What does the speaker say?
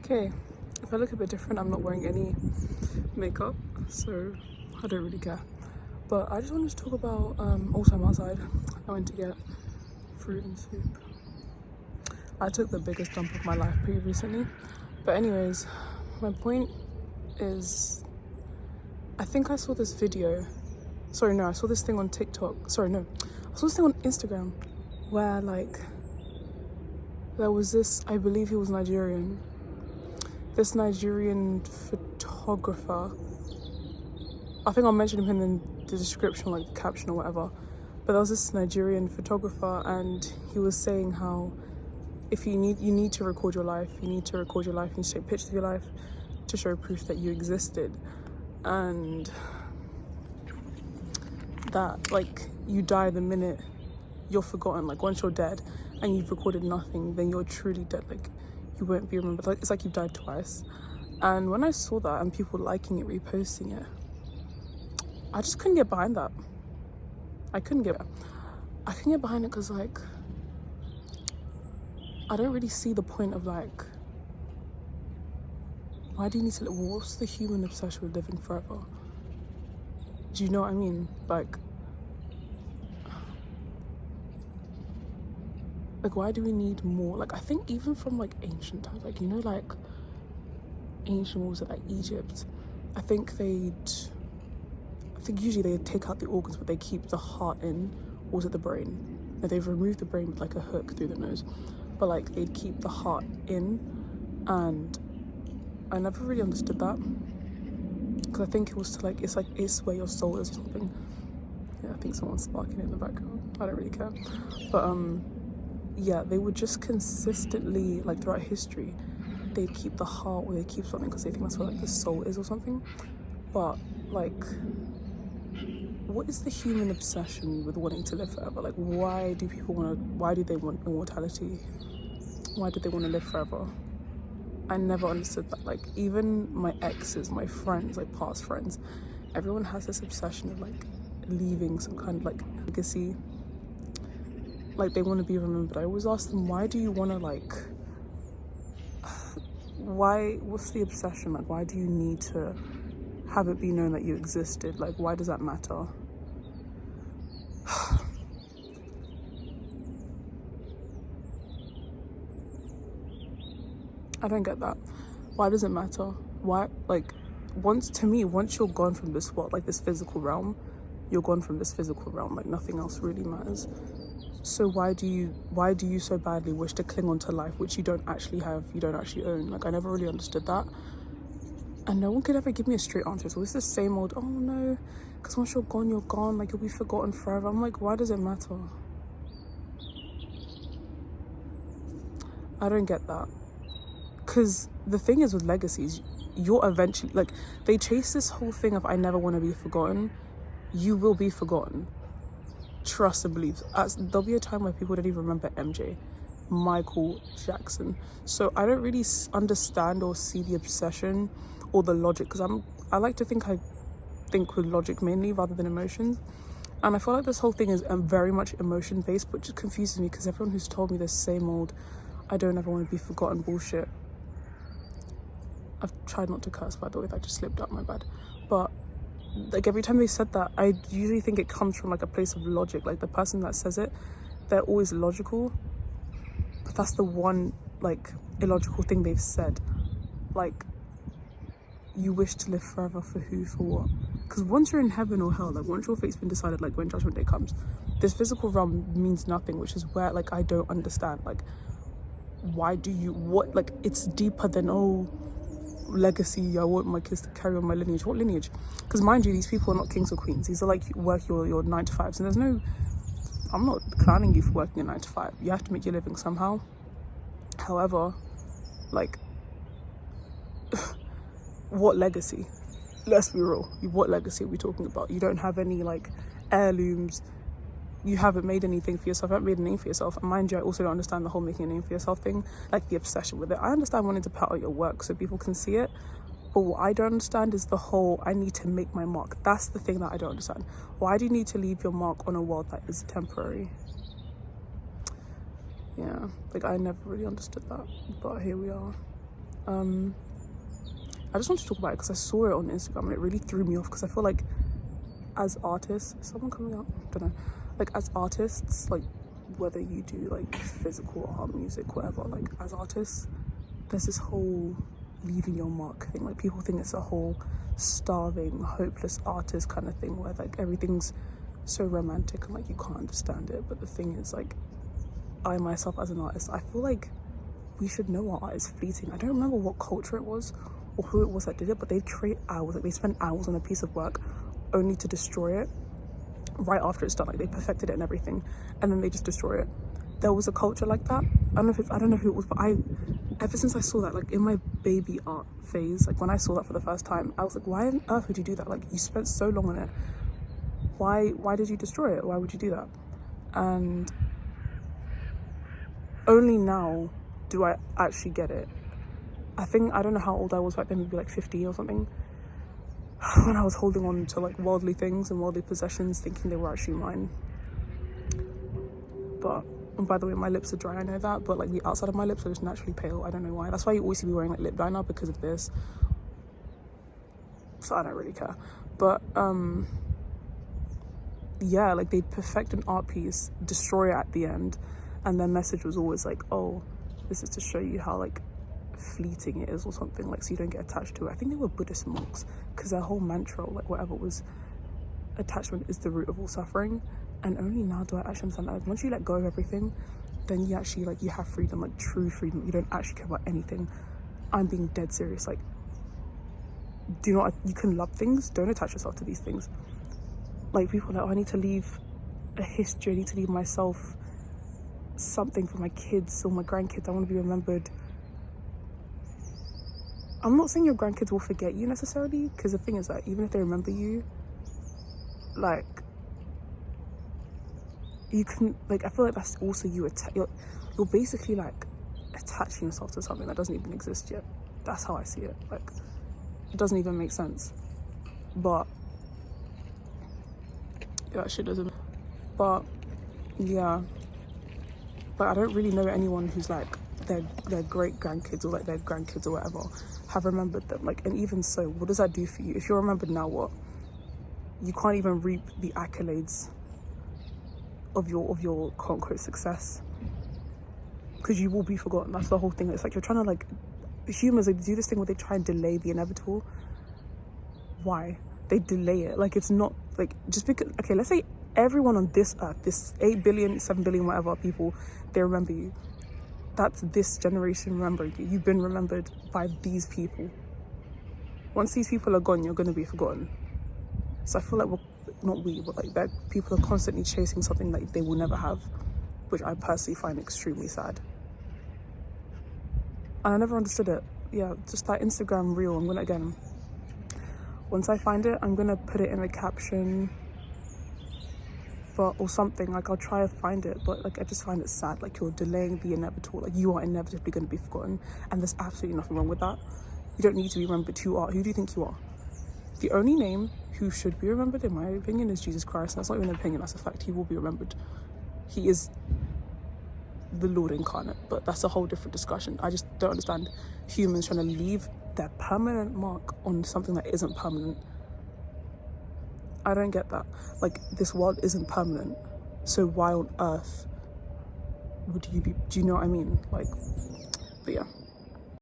Okay, if I look a bit different, I'm not wearing any makeup, so I don't really care. But I just wanted to talk about, also I'm outside. I went to get fruit and soup. I took the biggest dump of my life pretty recently. But anyways, my point is, I think I saw this video. I saw this thing on TikTok. I saw this thing on Instagram where like, there was this, I believe he was Nigerian, this Nigerian photographer. I think I'll mention him in the description, like the caption or whatever. But there was this Nigerian photographer, and he was saying how if you need to record your life, you need to take pictures of your life to show proof that you existed, and that like you die the minute you're forgotten. Like once you're dead and you've recorded nothing, then you're truly dead. Like you won't be remembered. Like it's like you've died twice. And when I saw that and people liking it, reposting it, I just couldn't get behind that. I couldn't get behind it because like I don't really see the point of like, why do you need to live? What's the human obsession with living forever? Do you know what I mean? Like why do we need more? Like I think even from like ancient times, like you know, like ancient wars at like Egypt, I think usually they take out the organs, but they keep the heart in. Or was it the brain? No, they've removed the brain with like a hook through the nose, but like they'd keep the heart in. And I never really understood that, because I think it was to like it's where your soul is or something. Yeah, I think someone's sparking in the background. I don't really care, but yeah, they would just consistently, like throughout history, they'd keep the heart or they'd keep something because they think that's where like the soul is or something. But like, what is the human obsession with wanting to live forever? Like why do they want immortality? Why do they want to live forever? I never understood that. Like even my exes, my friends, like past friends, everyone has this obsession of like leaving some kind of like legacy. Like they want to be remembered. I always ask them, why do you want to like, what's the obsession? Like why do you need to have it be known that you existed? Like why does that matter? I don't get that. Why does it matter? Why, like, once you're gone from this world, like this physical realm, you're gone from this physical realm. Like nothing else really matters. So why do you so badly wish to cling on to life which you don't actually have, you don't actually own? Like I never really understood that. And no one could ever give me a straight answer. So it's the same old, oh no, because once you're gone, like you'll be forgotten forever. I'm like, why does it matter? I don't get that. Because the thing is with legacies, you're eventually, like, they chase this whole thing of I never want to be forgotten. You will be forgotten. Trust and believe. There'll be a time where people don't even remember MJ, Michael Jackson. So I don't really understand or see the obsession or the logic, because I like to think I think with logic mainly rather than emotions. And I feel like this whole thing is very much emotion based, but just confuses me because everyone who's told me this same old I don't ever want to be forgotten bullshit. I've tried not to curse, by the way, that just slipped out, my bad. But like every time they said that, I usually think it comes from like a place of logic. Like the person that says it, they're always logical, but that's the one like illogical thing they've said. Like, you wish to live forever for who, for what? Because once you're in heaven or hell, like once your fate's been decided, like when judgment day comes, this physical realm means nothing, which is where like I don't understand. Like why do you, what, like it's deeper than legacy, I want my kids to carry on my lineage. What lineage? Because mind you, these people are not kings or queens. These are like work your 9 to 5s, and there's no, I'm not clowning you for working a 9 to 5. You have to make your living somehow. However, like what legacy? Let's be real. What legacy are we talking about? You don't have any like heirlooms. You haven't made anything for yourself. You haven't made a name for yourself. And mind you, I also don't understand the whole making a name for yourself thing, like the obsession with it. I understand wanting to put out your work so people can see it, but what I don't understand is the whole I need to make my mark. That's the thing that I don't understand. Why do you need to leave your mark on a world that is temporary? Yeah, like I never really understood that, but here we are. I just want to talk about it because I saw it on Instagram and it really threw me off, because I feel like as artists, is someone coming out? I don't know. Like as artists, like whether you do like physical art, music, whatever, like as artists, there's this whole leaving your mark thing. Like people think it's a whole starving, hopeless artist kind of thing where like everything's so romantic and like you can't understand it. But the thing is, like, I myself as an artist, I feel like we should know our art is fleeting. I don't remember what culture it was or who it was that did it, but they'd create hours, like they spent hours on a piece of work only to destroy it right after it's done. Like they perfected it and everything, and then they just destroy it. There was a culture like that. I don't know who it was, but ever since I saw that, like in my baby art phase, like when I saw that for the first time, I was like, why on earth would you do that? Like you spent so long on it. Why did you destroy it? Why would you do that? And only now do I actually get it. I don't know how old I was back then, maybe like 50 or something, when I was holding on to like worldly things and worldly possessions, thinking they were actually mine. But, and by the way, my lips are dry, I know that, but like the outside of my lips are just naturally pale. I don't know why. That's why you always see me wearing like lip liner, because of this. So I don't really care. But yeah, like they'd perfect an art piece, destroy it at the end, and their message was always like, oh, this is to show you how like fleeting it is or something, like so you don't get attached to it. I think they were Buddhist monks, because their whole mantra, or like whatever, was attachment is the root of all suffering. And only now do I actually understand that, like once you let go of everything, then you actually like you have freedom, like true freedom. You don't actually care about anything. I'm being dead serious. Like, you can love things, don't attach yourself to these things. Like people are like, oh, I need to leave a history, I need to leave myself something for my kids or my grandkids, I want to be remembered. I'm not saying your grandkids will forget you necessarily, because the thing is that even if they remember you, like you can, like I feel like that's also you're basically like attaching yourself to something that doesn't even exist yet. That's how I see it. Like it doesn't even make sense. But yeah, that shit doesn't. But yeah, but I don't really know anyone who's like their great grandkids or like their grandkids or whatever have remembered them. Like, and even so, what does that do for you? If you're remembered now, what? You can't even reap the accolades of your quote unquote success, because you will be forgotten. That's the whole thing. It's like you're trying to, like, humans, like, do this thing where they try and delay the inevitable. Why? They delay it. Like, it's not like just because, okay, let's say everyone on this earth, this 8 billion, 7 billion, whatever people, they remember you. That's this generation remembering you. You've been remembered by these people. Once these people are gone, you're going to be forgotten. So I feel like but like that people are constantly chasing something that they will never have, which I personally find extremely sad. And I never understood it. Yeah, just that Instagram reel, once I find it, I'm gonna put it in a caption, or something, like I'll try to find it, but like I just find it sad. Like you're delaying the inevitable. Like you are inevitably going to be forgotten, and there's absolutely nothing wrong with that. You don't need to be remembered who you are. Who do you think you are? The only name who should be remembered, in my opinion, is Jesus Christ. That's not even an opinion, that's a fact. He will be remembered. He is the Lord incarnate, but that's a whole different discussion. I just don't understand humans trying to leave their permanent mark on something that isn't permanent. I don't get that. Like, this world isn't permanent, so why on earth would you be, do you know what I mean? Like, but yeah.